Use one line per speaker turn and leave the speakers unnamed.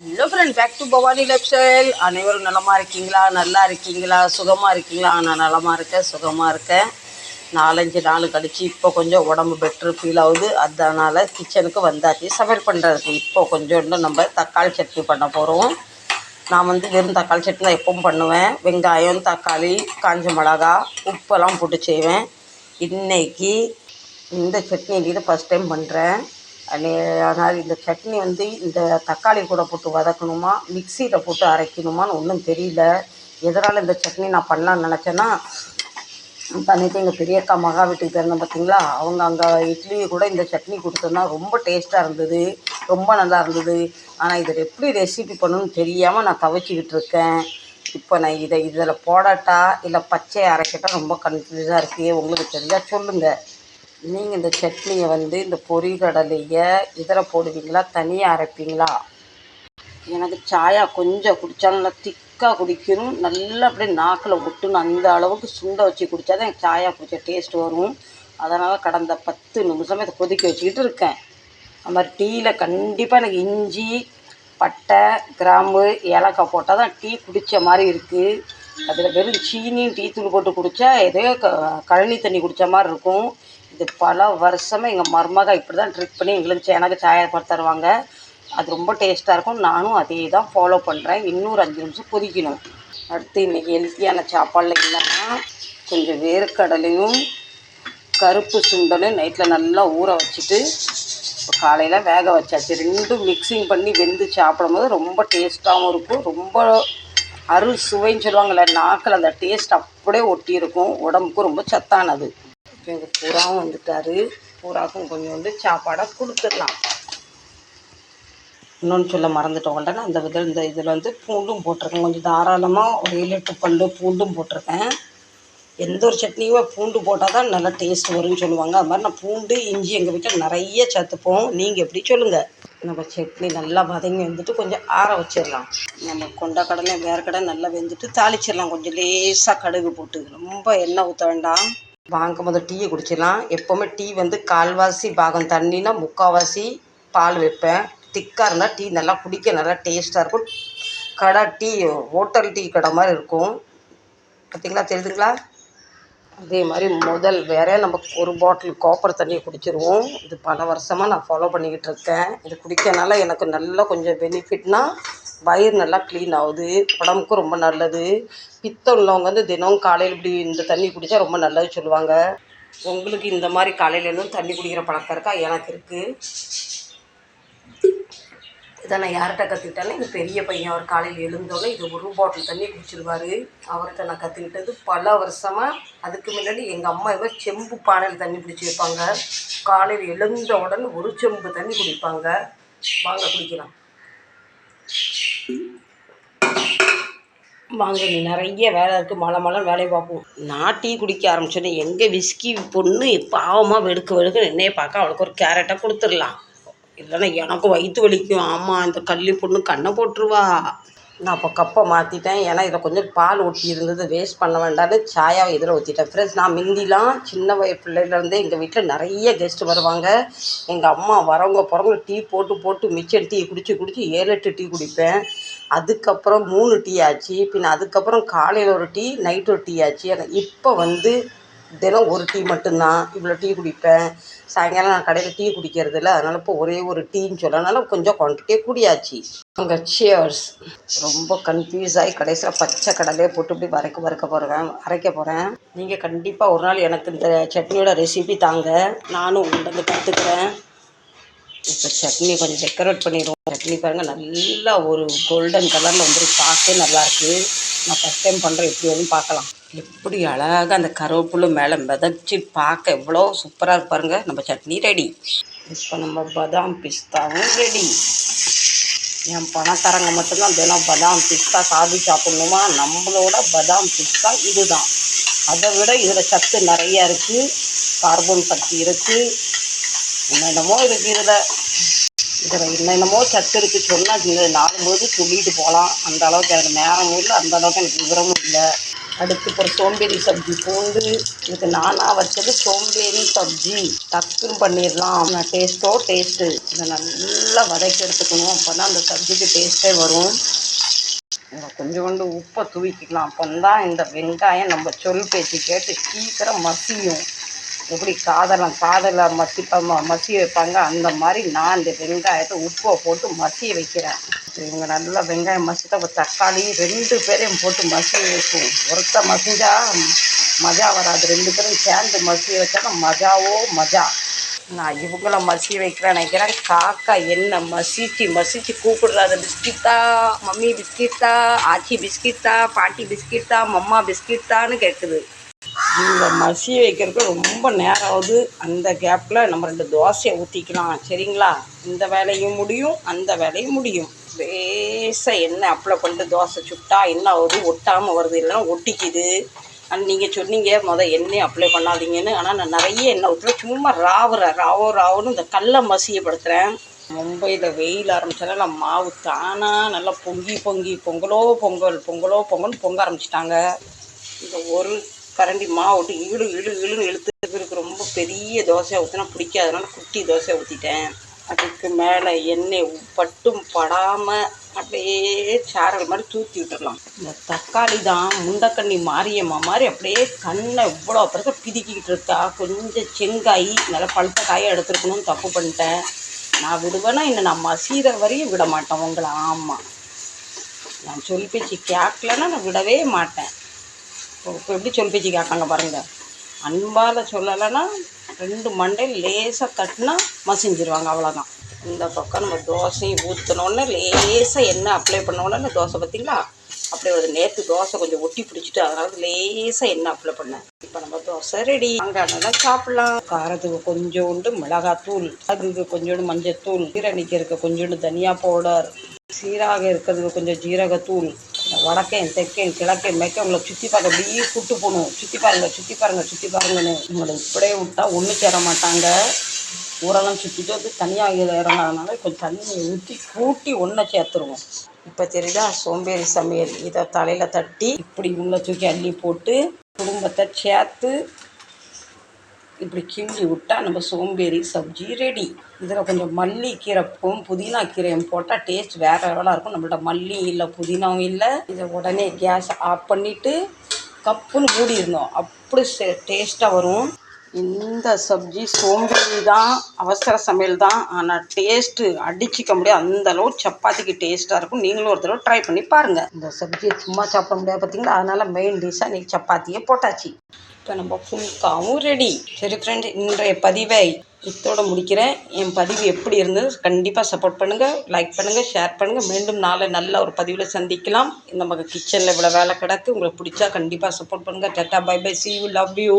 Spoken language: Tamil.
Hello friend, back to Bhavani lifestyle. அனைவரும் நலமாக இருக்கீங்களா? நல்லா இருக்கீங்களா? சுகமாக இருக்கீங்களா? நான் நலமாக இருக்கேன், சுகமாக இருக்கேன். 4-5 நாள் கழிச்சு இப்போ கொஞ்சம் உடம்பு பெட்ரு ஃபீல் ஆகுது. அதனால் கிச்சனுக்கு வந்தாச்சு சமையல் பண்ணுறதுக்கு. இப்போ கொஞ்சோண்டு நம்ம தக்காளி சட்னி பண்ண போகிறோம். நான் வெறும் தக்காளி சட்னி தான் எப்பவும் பண்ணுவேன். வெங்காயம், தக்காளி, காஞ்ச மிளகா, உப்பெல்லாம் போட்டு செய்வேன். இன்றைக்கி இந்த சட்னி ஃபஸ்ட் டைம் பண்ணுறேன். அதனால் இந்த சட்னி இந்த தக்காளி கூட போட்டு வதக்கணுமா, மிக்சியில் போட்டு அரைக்கணுமான்னு ஒன்றும் தெரியல. எதனால் இந்த சட்னி நான் பண்ணலான்னு நினச்சேன்னா, நேற்று எங்கள் பெரியக்கா மகா வீட்டுக்கு போயிருந்தேன் பார்த்தீங்களா, அவங்க அங்கே இட்லி கூட இந்த சட்னி கொடுத்தோன்னா ரொம்ப டேஸ்ட்டாக இருந்தது, ரொம்ப நல்லா இருந்தது. ஆனால் இதில் எப்படி ரெசிபி பண்ணணும்னு தெரியாமல் நான் தவிச்சிக்கிட்டு இருக்கேன். இப்போ நான் இதில் போடட்டா இல்லை பச்சையை அரைக்கட்டா ரொம்ப கன்ஃபியூஸாக இருக்குது. உங்களுக்கு தெரிஞ்சால் சொல்லுங்கள். நீங்கள் இந்த சட்னியை இந்த பொரிகடலையை இதில் போடுவீங்களா, தனியாக அரைப்பீங்களா? எனக்கு சாயா கொஞ்சம் குடித்தாலும் நல்லா திக்காக குடிக்கணும், நல்லா அப்படியே நாக்கில் ஒட்டணும், அந்த அளவுக்கு சுண்டை வச்சு குடித்தா தான் எனக்கு சாயா குடித்த டேஸ்ட் வரும். அதனால் கடந்த 10 நிமிஷமே இதை கொதிக்க வச்சுக்கிட்டு இருக்கேன். அது மாதிரி டீயில் கண்டிப்பாக எனக்கு இஞ்சி, பட்டை, கிராம்பு, ஏலக்காய் போட்டால் தான் டீ குடித்த மாதிரி இருக்குது. அதில் வெறும் சீனியும் டீ தூள் போட்டு குடித்தா ஏதோ கழனி தண்ணி குடித்த மாதிரி இருக்கும். இது பல வருஷமாக எங்கள் மருமக இப்படி தான் ட்ரிக் பண்ணி எனக்கு சாயா போட்டு தருவாங்க. அது ரொம்ப டேஸ்ட்டாக இருக்கும். நானும் அதே தான் ஃபாலோ பண்ணுறேன். இன்னொரு 5 நிமிஷம் கொதிக்கணும். அடுத்து இன்றைக்கி ஹெல்த்தியான சாப்பாடில் இல்லைன்னா கொஞ்சம் வேர்க்கடலையும் கருப்பு சுண்டலும் நைட்டில் நல்லா ஊற வச்சுட்டு இப்போ காலையில் வேக வச்சாச்சு. ரெண்டும் மிக்சிங் பண்ணி வெந்து சாப்பிடும்போது ரொம்ப டேஸ்ட்டாகவும் இருக்கும். ரொம்ப சுவைன்னு சொல்லுவாங்கள்ல, நாக்கில் அந்த டேஸ்ட் அப்படியே ஒட்டி இருக்கும். உடம்புக்கும் ரொம்ப சத்தானது. இப்போ எங்கள் பூராவும் வந்துட்டார். பூராக்கும் கொஞ்சம் சாப்பாடை கொடுத்துடலாம். இன்னொன்று சொல்ல மறந்துட்டோங்கள்ட்ட, இந்த இதில் பூண்டும் போட்டிருக்கேன். கொஞ்சம் தாராளமாக ஒரு 7-8 பல்லு பூண்டும் போட்டிருக்கேன். எந்த ஒரு சட்னியுமே பூண்டு போட்டால் தான் நல்லா டேஸ்ட் வரும்னு சொல்லுவாங்க. அது மாதிரி நான் பூண்டு, இஞ்சி எங்கள் வீட்டில் நிறைய சேர்த்துப்போம். நீங்கள் எப்படி சொல்லுங்கள். நம்ம சட்னி நல்லா வதங்கி கொஞ்சம் ஆற வச்சிடலாம். நம்ம கொண்டக்கடலை, வேர்க்கடலை நல்லா வெந்துட்டு தாளிச்சிடலாம். கொஞ்சம் லேசாக கடுகு போட்டு, ரொம்ப எண்ணெய் ஊற்ற வேண்டாம். வாங்க முதல் டீயை குடிச்சிடலாம். எப்போவுமே டீ 1/4 பாகம் தண்ணினா 3/4 பால் வைப்பேன். திக்காக இருந்தால் டீ நல்லா குடிக்க நல்லா டேஸ்ட்டாக இருக்கும். கடை டீ ஹோட்டல் டீ கடை மாதிரி இருக்கும். பார்த்திங்களா, தெரியுதுங்களா? அதே மாதிரி வேறே நம்ம ஒரு பாட்டில் காப்பர் தண்ணியை குடிச்சிருவோம். இது பல வருஷமாக நான் ஃபாலோ பண்ணிக்கிட்டு இருக்கேன். இது குடிக்கிறனால எனக்கு நல்லா கொஞ்சம் பெனிஃபிட்னால் வயிறு நல்லா க்ளீன் ஆகுது, உடம்புக்கும் ரொம்ப நல்லது. பித்தம் உள்ளவங்க தினம் காலையில் இப்படி இந்த தண்ணி குடித்தா ரொம்ப நல்லது சொல்லுவாங்க. உங்களுக்கு இந்த மாதிரி காலையிலேருந்து தண்ணி குடிக்கிற பழக்கம் இருக்கா? எனக்கு இருக்குது. இதை நான் யார்கிட்ட கற்றுக்கிட்டேன்னா, எங்கள் பெரிய பையன் அவர் காலையில் எழுந்தோடனே இது ஒரு பாட்டில் தண்ணி குடிச்சிருவார். அவர்கிட்ட நான் கற்றுக்கிட்டது பல வருஷமாக. அதுக்கு முன்னாடி எங்கள் அம்மா செம்பு பானையில் தண்ணி பிடிச்சி வைப்பாங்க. காலையில் எழுந்த உடனே ஒரு செம்பு தண்ணி குடிப்பாங்க. வாங்க குடிக்கலாம். வாங்க, நீ நிறைய வேலை இருக்குது, மழை வேலையை பார்ப்போம். நான் டீ குடிக்க ஆரம்பிச்சோன்னே எங்கள் விஸ்கி பொண்ணு பாவமாக வெடுக்க என்னையே பார்க்க அவளுக்கு ஒரு கேரட்டை கொடுத்துடலாம். இல்லைன்னா எனக்கும் வயிற்று வலிக்கும். ஆமாம், இந்த கள்ளி பொண்ணு கண்ணை போட்டுருவா. நான் அப்போ கப்பை மாற்றிட்டேன். ஏன்னா இதில் கொஞ்சம் பால் ஒட்டி இருந்தது, வேஸ்ட் பண்ண வேண்டாம்னு சாயாவை இதில் ஊற்றிட்டேன். ஃப்ரெண்ட்ஸ், நான் முந்திலாம் சின்ன பிள்ளையிலேருந்தே எங்கள் வீட்டில் நிறைய கெஸ்ட்டு வருவாங்க. எங்கள் அம்மா வரவங்க போகிறவங்க டீ போட்டு மிச்சம் டீ குடித்து 7-8 டீ குடிப்பேன். அதுக்கப்புறம் 3 டீ ஆச்சு. அதுக்கப்புறம் காலையில் ஒரு டீ, நைட்டு ஒரு டீ ஆச்சு. ஆனால் இப்போ தினம் ஒரு டீ மட்டும்தான். இவ்வளோ டீ குடிப்பேன். சாயங்காலம் நான் கடையில் டீ குடிக்கிறது இல்லை. அதனால் இப்போ ஒரே ஒரு டீன்னு சொல்லனால கொஞ்சம் குவான்டிட்டியே கூடியாச்சு. அங்கே சியர்ஸ். ரொம்ப கன்ஃபியூஸ் ஆகி கடைசியில் பச்சை கடலையே போட்டு இப்படி அரைக்க போகிறேன். நீங்கள் கண்டிப்பாக ஒரு நாள் எனக்கு இந்த சட்னியோட ரெசிபி தாங்க, நானும் உங்கள்கிட்ட கற்றுக்கிறேன். இப்போ சட்னி கொஞ்சம் டெக்கரேட் பண்ணிடுவோம். சட்னி பாருங்கள், நல்லா ஒரு கோல்டன் கலரில் பார்க்கவே நல்லாயிருக்கு. நான் ஃபஸ்ட் டைம் பண்ணுறேன், எப்படி வரும்னு பார்க்கலாம். எப்படி அழகாக அந்த கருவேப்பிலை மேலே மிதச்சி பார்க்க எவ்வளோ சூப்பராக இருப்பாருங்க. நம்ம சட்னி ரெடி. இப்போ நம்ம பாதாம் பிஸ்தாவும் ரெடி. என் பணக்காரங்க மட்டும்தான் தினம் பாதாம் பிஸ்தா சாப்பிடணுமா? நம்மளோட பாதாம் பிஸ்தா இதுதான். அதை விட இதில் சத்து நிறையா இருக்குது, கார்பன் சக்தி இருக்குது, என்னென்னமோ இருக்குது. இதில் என்னென்னமோ சத்து இருக்குது சொன்னால் 4 சொல்லிட்டு போகலாம். அந்த அளவுக்கு எனக்கு நேரமும் இல்லை, அந்த அளவுக்கு எனக்கு விவரமும் இல்லை. அடுத்து இப்போ சோம்பேறி சப்ஜி பூண்டு. இதுக்கு நானாக வச்சது சோம்பேறி சப்ஜி. டக்குன்னு பண்ணிடலாம். நான் டேஸ்ட்டு. இதை நல்லா வதக்கி எடுத்துக்கணும். அப்போ தான் அந்த சப்ஜிக்கு டேஸ்ட்டே வரும். கொஞ்சோண்டு உப்பை தூவிக்கலாம். அப்போ தான் இந்த வெங்காயம் நம்ம சொல் பேச்சு கேட்டு சீக்கிரம் மசியும். எப்படி காதலை மசிய வைப்பாங்க, அந்த மாதிரி நான் இந்த வெங்காயத்தை உப்பை போட்டு மசிய வைக்கிறேன். இவங்க நல்லா வெங்காயம் மசித்த தக்காளி 2 பேரையும் போட்டு மசிய வைக்கும். ஒருத்த மசிஞ்சா மஜா வராது. 2 பேரும் சேர்ந்து மசிய வச்சாலும் மஜா. நான் இவங்கள மசிய வைக்கிறேன் நினைக்கிறேன். காக்கா என்ன மசிச்சு கூப்பிடுறாரு. பிஸ்கிட்டா, மம்மி பிஸ்கிட்டா, ஆச்சி பிஸ்கிட்டா, பாட்டி பிஸ்கிட்டா, மம்மா பிஸ்கிட்டான்னு கேட்குது. இவங்க மசிய வைக்கிறதுக்கு ரொம்ப நேரம் ஆகுது. அந்த கேப்பில் நம்ம 2 தோசையை ஊற்றிக்கலாம். சரிங்களா? இந்த வேலையும் முடியும், அந்த வேலையும் முடியும். லேசாக எண்ணெய் அப்ளை பண்ணிட்டு தோசை சுட்டா என்ன ஆகுது, ஒட்டாமல் வருது, இல்லைன்னா ஒட்டிக்குது. ஆனால் நீங்கள் சொன்னீங்க எண்ணெய் அப்ளை பண்ணாதீங்கன்னு. ஆனால் நான் நிறைய எண்ணெய் ஊற்றுல, சும்மா ராவுன்னு இந்த கல்லை மசியப்படுத்துகிறேன். மும்பையில் வெயில் ஆரம்பித்தால நான் மாவு தானாக நல்லா பொங்கலோ பொங்கல்னு பொங்க ஆரம்பிச்சிட்டாங்க. இந்த ஒரு கரண்டி மாவு விட்டு இழுன்னு இழுத்துக்கு ரொம்ப பெரிய தோசையாக ஊற்றினா பிடிக்காதனால குட்டி தோசையை ஊற்றிட்டேன். அதுக்கு மேலே எண்ணெய் பட்டும் படாமல் அப்படியே சாரல் மாதிரி தூத்தி விட்டுடலாம். இந்த தக்காளி தான் முண்டக்கண்ணி மாரியம்மா மாதிரி அப்படியே கண்ணை இவ்வளோ பிறகு பிதிக்கிக்கிட்டு இருக்கா. கொஞ்சம் செங்காய் நல்லா பழுத்த காயை எடுத்துருக்கணும்னு தப்பு பண்ணிட்டேன். நான் விடுவேன்னா இன்னும் நான் மசீர வரையும் விட மாட்டேன் உங்களை. ஆமாம், நான் சொல் பேச்சு கேட்கலன்னா நான் விடவே மாட்டேன். இப்போ எப்படி சொல் பேச்சு கேட்காங்க பாருங்கள். அன்பால் சொல்லலைன்னா 2 மண்டையில் லேசாக தட்டினா மசிஞ்சிருவாங்க, அவ்வளோதான். இந்த பக்கம் நம்ம தோசையை ஊற்றினோடனே லேசாக எண்ணெய் அப்ளை பண்ணோடனே தோசை பார்த்திங்களா அப்படியே வருது. நேற்று தோசை கொஞ்சம் ஒட்டி பிடிச்சிட்டு அதனால லேசாக எண்ணெய் அப்ளை பண்ணேன். இப்போ நம்ம தோசை ரெடி. அங்கே நல்லா சாப்பிட்லாம். காரத்துக்கு கொஞ்சோண்டு மிளகாத்தூள், அதுக்கு கொஞ்சோண்டு மஞ்சத்தூள், சீரணிக்கிறதுக்கு கொஞ்சோண்டு தனியா பவுடர், சீராக இருக்கிறதுக்கு கொஞ்சம் ஜீரகத்தூள். வடக்கேன் தெற்கேன் கிழக்கேன் மேற்கே உங்களை சுற்றி பார்க்க அப்படியே கூட்டு போகணும். சுற்றி பாருங்கன்னு உங்களை இப்படியே விட்டால் ஒன்று சேர மாட்டாங்க. ஊரெல்லாம் சுற்றிட்டு வந்து தனியாக இறங்காதனால கொஞ்சம் தண்ணியை ஊற்றி கூட்டி ஒன்றை சேர்த்துருவோம். இப்போ தெரியுதா சோம்பேறி சமையல். இதை தலையில் தட்டி இப்படி உள்ள தூக்கி அள்ளி போட்டு குடும்பத்தை சேர்த்து இப்படி கிண்டி விட்டால் நம்ம சோம்பேறி சப்ஜி ரெடி. இதில் கொஞ்சம் மல்லிக்கீரைப்பும் புதினா கீரையும் போட்டால் டேஸ்ட் வேறு லெவலாக இருக்கும். நம்மள்ட்ட மல்லி இல்லை, புதினாவும் இல்லை. இதை உடனே கேஸ் ஆஃப் பண்ணிவிட்டு கப்புன்னு மூடிடணும். அப்படி டேஸ்ட்டாக வரும். இந்த சப்ஜி சோம்பேறி தான், அவசர சமையல் தான், ஆனால் டேஸ்ட்டு அடிச்சிக்க முடியாது. அந்தளவு சப்பாத்திக்கு டேஸ்ட்டாக இருக்கும். நீங்களும் ஒரு தடவை ட்ரை பண்ணி பாருங்கள். இந்த சப்ஜியை சும்மா சாப்பிட முடியாது பார்த்தீங்களா, அதனால் மெயின் டிஷ்ஷாக இன்றைக்கி சப்பாத்தியே போட்டாச்சு. இப்போ நம்ம ஃபுல்காவும் ரெடி. சரி ஃப்ரெண்ட், இன்றைய பதிவை இதோடு முடிக்கிறேன். என் பதிவு எப்படி இருந்தது கண்டிப்பாக சப்போர்ட் பண்ணுங்கள், லைக் பண்ணுங்கள், ஷேர் பண்ணுங்கள். மீண்டும் நாளை நல்ல ஒரு பதிவில் சந்திக்கலாம். நமக்கு கிச்சனில் இவ்வளோ வேலை கிடக்கு. உங்களுக்கு பிடிச்சா கண்டிப்பாக சப்போர்ட் பண்ணுங்கள். Tata, bye bye, see you, love you.